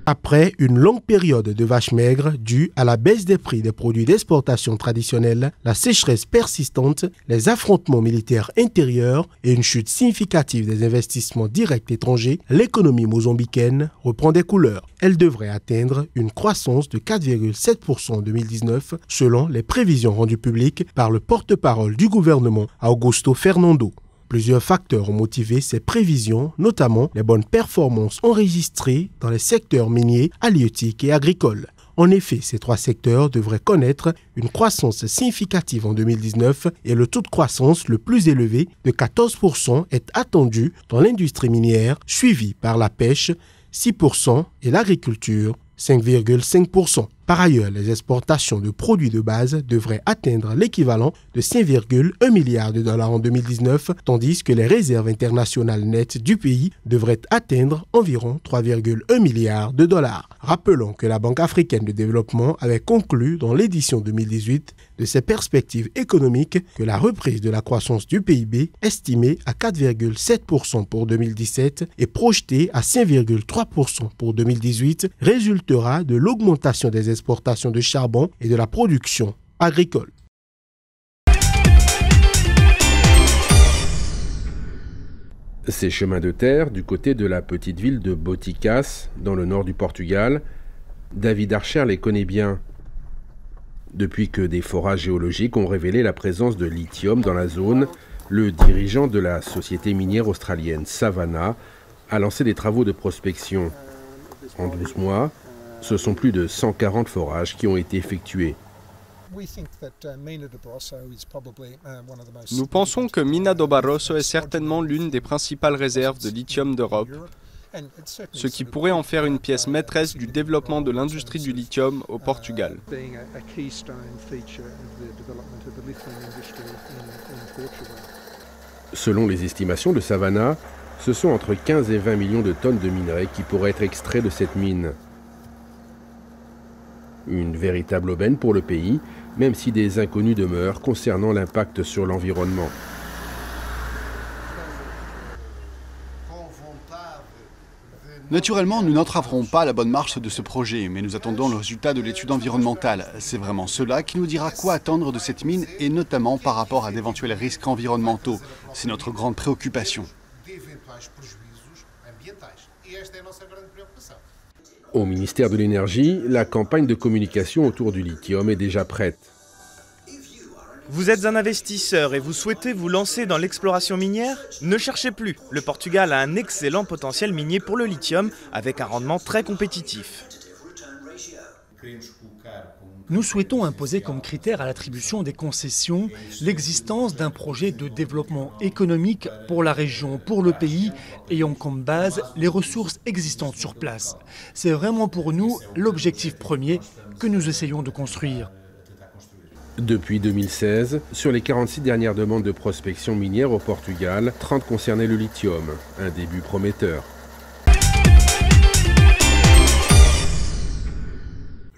Après une longue période de vaches maigres due à la baisse des prix des produits d'exportation traditionnels, la sécheresse persistante, les affrontements militaires intérieurs et une chute significative des investissements directs étrangers, l'économie mozambicaine reprend des couleurs. Elle devrait atteindre une croissance de 4,7% en 2019 selon les prévisions rendues publiques par le porte-parole du gouvernement, Augusto Fernando. Plusieurs facteurs ont motivé ces prévisions, notamment les bonnes performances enregistrées dans les secteurs miniers, halieutiques et agricoles. En effet, ces trois secteurs devraient connaître une croissance significative en 2019 et le taux de croissance le plus élevé de 14% est attendu dans l'industrie minière, suivi par la pêche, 6% et l'agriculture, 5,5%. Par ailleurs, les exportations de produits de base devraient atteindre l'équivalent de 5,1 milliards de dollars en 2019, tandis que les réserves internationales nettes du pays devraient atteindre environ 3,1 milliards de dollars. Rappelons que la Banque africaine de développement avait conclu dans l'édition 2018 de ses perspectives économiques que la reprise de la croissance du PIB, estimée à 4,7% pour 2017 et projetée à 5,3% pour 2018, résultera de l'augmentation des exportations de charbon et de la production agricole. Ces chemins de terre du côté de la petite ville de Boticas, dans le nord du Portugal, David Archer les connaît bien. Depuis que des forages géologiques ont révélé la présence de lithium dans la zone, le dirigeant de la société minière australienne Savannah a lancé des travaux de prospection. En 12 mois, ce sont plus de 140 forages qui ont été effectués. Nous pensons que Mina do Barroso est certainement l'une des principales réserves de lithium d'Europe, ce qui pourrait en faire une pièce maîtresse du développement de l'industrie du lithium au Portugal. Selon les estimations de Savannah, ce sont entre 15 et 20 millions de tonnes de minerais qui pourraient être extraits de cette mine. Une véritable aubaine pour le pays, même si des inconnus demeurent concernant l'impact sur l'environnement. Naturellement, nous n'entraverons pas la bonne marche de ce projet, mais nous attendons le résultat de l'étude environnementale. C'est vraiment cela qui nous dira quoi attendre de cette mine, et notamment par rapport à d'éventuels risques environnementaux. C'est notre grande préoccupation. Au ministère de l'Énergie, la campagne de communication autour du lithium est déjà prête. Vous êtes un investisseur et vous souhaitez vous lancer dans l'exploration minière? Ne cherchez plus. Le Portugal a un excellent potentiel minier pour le lithium avec un rendement très compétitif. Nous souhaitons imposer comme critère à l'attribution des concessions l'existence d'un projet de développement économique pour la région, pour le pays, ayant comme base les ressources existantes sur place. C'est vraiment pour nous l'objectif premier que nous essayons de construire. Depuis 2016, sur les 46 dernières demandes de prospection minière au Portugal, 30 concernaient le lithium, un début prometteur.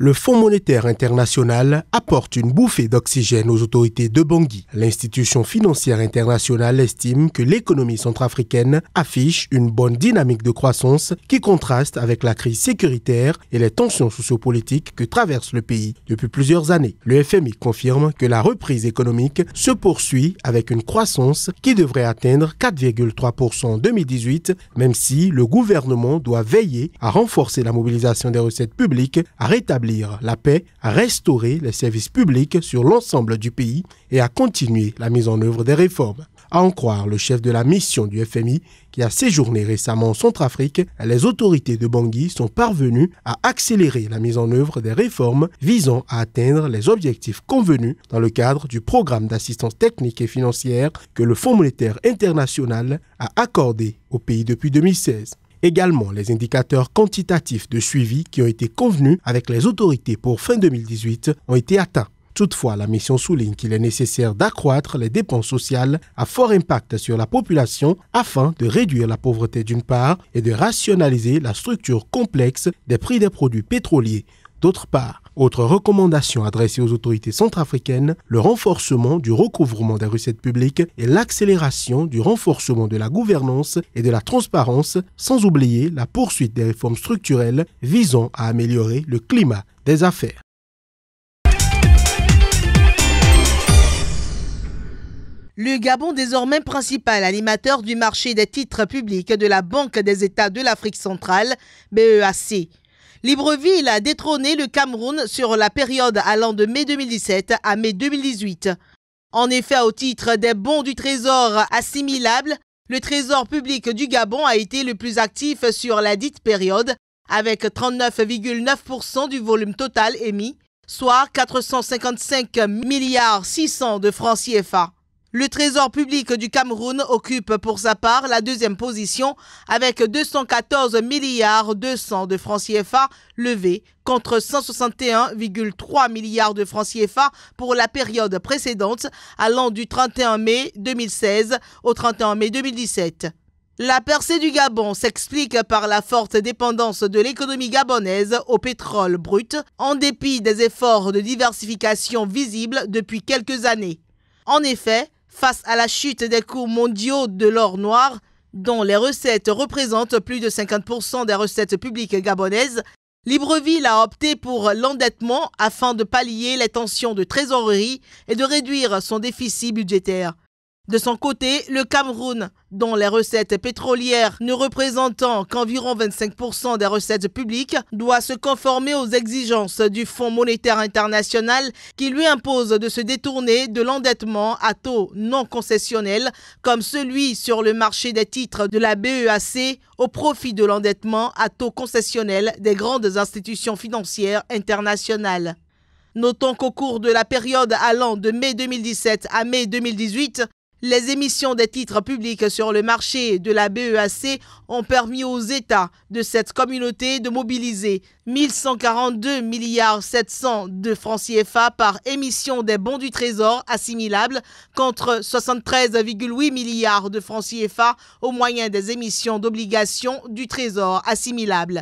Le Fonds monétaire international apporte une bouffée d'oxygène aux autorités de Bangui. L'institution financière internationale estime que l'économie centrafricaine affiche une bonne dynamique de croissance qui contraste avec la crise sécuritaire et les tensions sociopolitiques que traverse le pays depuis plusieurs années. Le FMI confirme que la reprise économique se poursuit avec une croissance qui devrait atteindre 4,3% en 2018, même si le gouvernement doit veiller à renforcer la mobilisation des recettes publiques, à rétablir la paix, à restaurer les services publics sur l'ensemble du pays et à continuer la mise en œuvre des réformes. À en croire le chef de la mission du FMI qui a séjourné récemment en Centrafrique, les autorités de Bangui sont parvenues à accélérer la mise en œuvre des réformes visant à atteindre les objectifs convenus dans le cadre du programme d'assistance technique et financière que le Fonds monétaire international a accordé au pays depuis 2016. Également, les indicateurs quantitatifs de suivi qui ont été convenus avec les autorités pour fin 2018 ont été atteints. Toutefois, la mission souligne qu'il est nécessaire d'accroître les dépenses sociales à fort impact sur la population afin de réduire la pauvreté d'une part et de rationaliser la structure complexe des prix des produits pétroliers D'autre part, autre recommandation adressée aux autorités centrafricaines, le renforcement du recouvrement des recettes publiques et l'accélération du renforcement de la gouvernance et de la transparence, sans oublier la poursuite des réformes structurelles visant à améliorer le climat des affaires. Le Gabon, désormais principal animateur du marché des titres publics de la Banque des États de l'Afrique centrale, BEAC. Libreville a détrôné le Cameroun sur la période allant de mai 2017 à mai 2018. En effet, au titre des bons du Trésor assimilables, le Trésor public du Gabon a été le plus actif sur la dite période, avec 39,9% du volume total émis, soit 455,6 milliards de francs CFA. Le Trésor public du Cameroun occupe pour sa part la deuxième position avec 214,2 milliards de francs CFA levés contre 161,3 milliards de francs CFA pour la période précédente allant du 31 mai 2016 au 31 mai 2017. La percée du Gabon s'explique par la forte dépendance de l'économie gabonaise au pétrole brut, en dépit des efforts de diversification visibles depuis quelques années. En effet, face à la chute des cours mondiaux de l'or noir, dont les recettes représentent plus de 50% des recettes publiques gabonaises, Libreville a opté pour l'endettement afin de pallier les tensions de trésorerie et de réduire son déficit budgétaire. De son côté, le Cameroun, dont les recettes pétrolières ne représentant qu'environ 25% des recettes publiques, doit se conformer aux exigences du Fonds monétaire international qui lui impose de se détourner de l'endettement à taux non concessionnel comme celui sur le marché des titres de la BEAC au profit de l'endettement à taux concessionnel des grandes institutions financières internationales. Notons qu'au cours de la période allant de mai 2017 à mai 2018, les émissions des titres publics sur le marché de la BEAC ont permis aux États de cette communauté de mobiliser 1142,7 milliards de francs CFA par émission des bons du Trésor assimilables contre 73,8 milliards de francs CFA au moyen des émissions d'obligations du Trésor assimilables.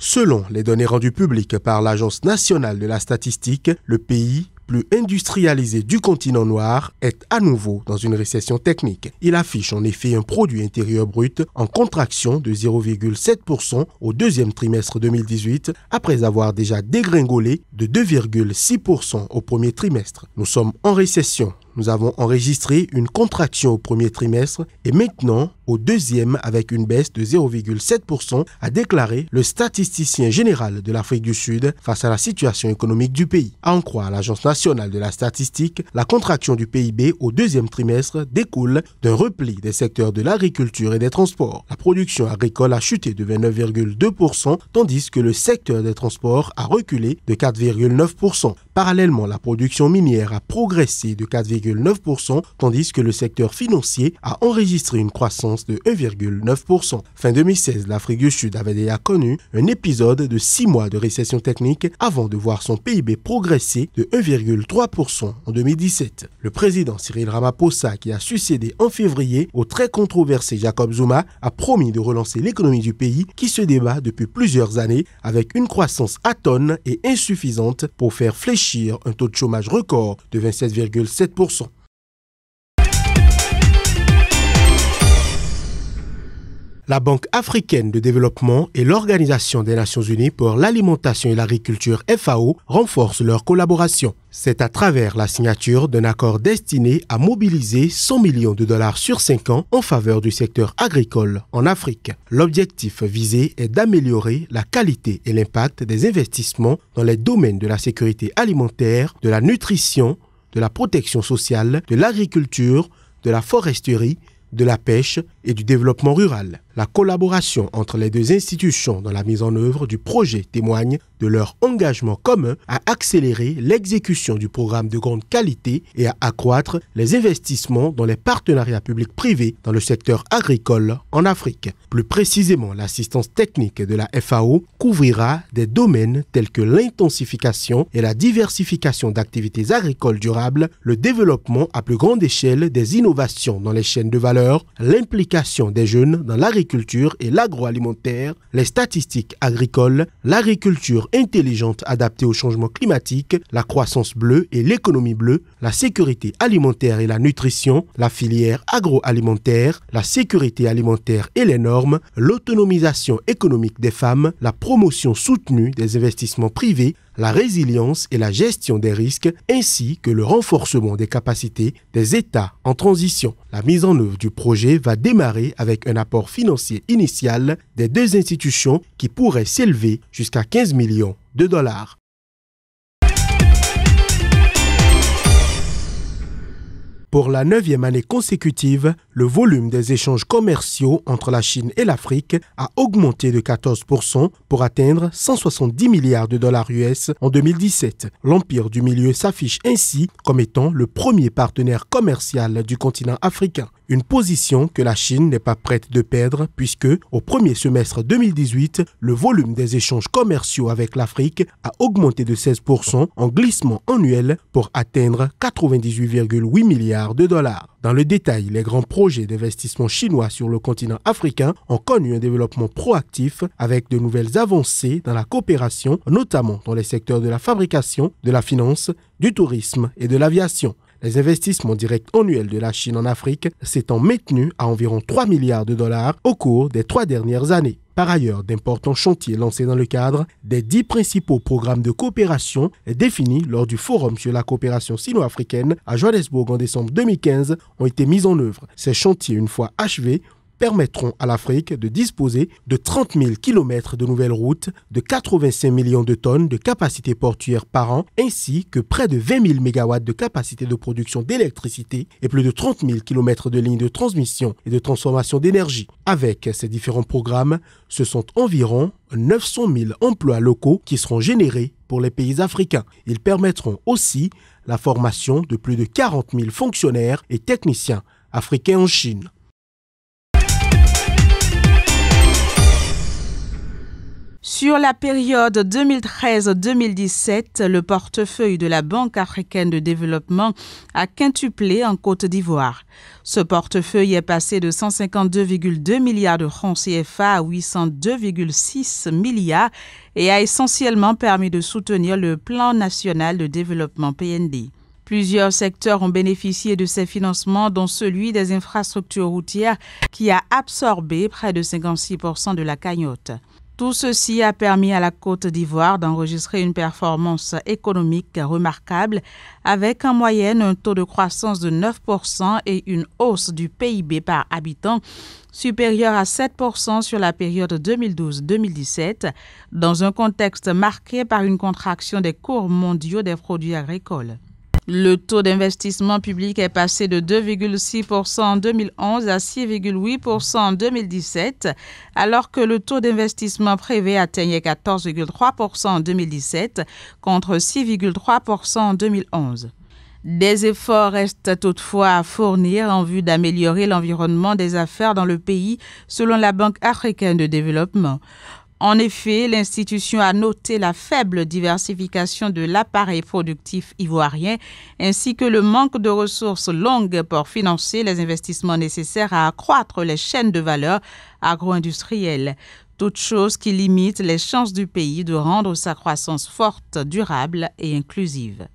Selon les données rendues publiques par l'Agence nationale de la statistique, le pays plus industrialisé du continent noir est à nouveau dans une récession technique. Il affiche en effet un produit intérieur brut en contraction de 0,7% au deuxième trimestre 2018 après avoir déjà dégringolé de 2,6% au premier trimestre. Nous sommes en récession. Nous avons enregistré une contraction au premier trimestre et maintenant au deuxième avec une baisse de 0,7%, a déclaré le statisticien général de l'Afrique du Sud face à la situation économique du pays. À en croire l'Agence nationale de la statistique, la contraction du PIB au deuxième trimestre découle d'un repli des secteurs de l'agriculture et des transports. La production agricole a chuté de 29,2%, tandis que le secteur des transports a reculé de 4,9%. Parallèlement, la production minière a progressé de 4,9%, tandis que le secteur financier a enregistré une croissance de 1,9%. Fin 2016, l'Afrique du Sud avait déjà connu un épisode de 6 mois de récession technique avant de voir son PIB progresser de 1,3% en 2017. Le président Cyril Ramaphosa, qui a succédé en février au très controversé Jacob Zuma, a promis de relancer l'économie du pays qui se débat depuis plusieurs années avec une croissance atone et insuffisante pour faire fléchir un taux de chômage record de 27,7%. La Banque africaine de développement et l'Organisation des Nations unies pour l'alimentation et l'agriculture FAO renforcent leur collaboration. C'est à travers la signature d'un accord destiné à mobiliser 100 millions de dollars sur 5 ans en faveur du secteur agricole en Afrique. L'objectif visé est d'améliorer la qualité et l'impact des investissements dans les domaines de la sécurité alimentaire, de la nutrition, de la protection sociale, de l'agriculture, de la foresterie, de la pêche et du développement rural. La collaboration entre les deux institutions dans la mise en œuvre du projet témoigne de leur engagement commun à accélérer l'exécution du programme de grande qualité et à accroître les investissements dans les partenariats publics-privés dans le secteur agricole en Afrique. Plus précisément, l'assistance technique de la FAO couvrira des domaines tels que l'intensification et la diversification d'activités agricoles durables, le développement à plus grande échelle des innovations dans les chaînes de valeur, l'implication des jeunes dans l'agriculture l'agriculture et l'agroalimentaire, les statistiques agricoles, l'agriculture intelligente adaptée au changement climatique, la croissance bleue et l'économie bleue, la sécurité alimentaire et la nutrition, la filière agroalimentaire, la sécurité alimentaire et les normes, l'autonomisation économique des femmes, la promotion soutenue des investissements privés, la résilience et la gestion des risques, ainsi que le renforcement des capacités des États en transition. La mise en œuvre du projet va démarrer avec un apport financier initial des deux institutions qui pourrait s'élever jusqu'à 15 millions de dollars. Pour la 9e année consécutive, le volume des échanges commerciaux entre la Chine et l'Afrique a augmenté de 14% pour atteindre 170 milliards de dollars US en 2017. L'Empire du Milieu s'affiche ainsi comme étant le premier partenaire commercial du continent africain. Une position que la Chine n'est pas prête de perdre puisque, au premier semestre 2018, le volume des échanges commerciaux avec l'Afrique a augmenté de 16% en glissement annuel pour atteindre 98,8 milliards de dollars. Dans le détail, les grands projets d'investissement chinois sur le continent africain ont connu un développement proactif avec de nouvelles avancées dans la coopération, notamment dans les secteurs de la fabrication, de la finance, du tourisme et de l'aviation. Les investissements directs annuels de la Chine en Afrique s'étant maintenus à environ 3 milliards de dollars au cours des 3 dernières années. Par ailleurs, d'importants chantiers lancés dans le cadre des 10 principaux programmes de coopération définis lors du Forum sur la coopération sino-africaine à Johannesburg en décembre 2015 ont été mis en œuvre. Ces chantiers, une fois achevés, permettront à l'Afrique de disposer de 30 000 km de nouvelles routes, de 85 millions de tonnes de capacité portuaire par an, ainsi que près de 20 000 MW de capacité de production d'électricité et plus de 30 000 km de lignes de transmission et de transformation d'énergie. Avec ces différents programmes, ce sont environ 900 000 emplois locaux qui seront générés pour les pays africains. Ils permettront aussi la formation de plus de 40 000 fonctionnaires et techniciens africains en Chine. Sur la période 2013-2017, le portefeuille de la Banque africaine de développement a quintuplé en Côte d'Ivoire. Ce portefeuille est passé de 152,2 milliards de francs CFA à 802,6 milliards et a essentiellement permis de soutenir le Plan national de développement PND. Plusieurs secteurs ont bénéficié de ces financements, dont celui des infrastructures routières qui a absorbé près de 56% de la cagnotte. Tout ceci a permis à la Côte d'Ivoire d'enregistrer une performance économique remarquable avec en moyenne un taux de croissance de 9% et une hausse du PIB par habitant supérieure à 7% sur la période 2012-2017 dans un contexte marqué par une contraction des cours mondiaux des produits agricoles. Le taux d'investissement public est passé de 2,6% en 2011 à 6,8% en 2017, alors que le taux d'investissement privé atteignait 14,3% en 2017 contre 6,3% en 2011. Des efforts restent toutefois à fournir en vue d'améliorer l'environnement des affaires dans le pays, selon la Banque africaine de développement. En effet, l'institution a noté la faible diversification de l'appareil productif ivoirien ainsi que le manque de ressources longues pour financer les investissements nécessaires à accroître les chaînes de valeur agro-industrielles, toute chose qui limite les chances du pays de rendre sa croissance forte, durable et inclusive.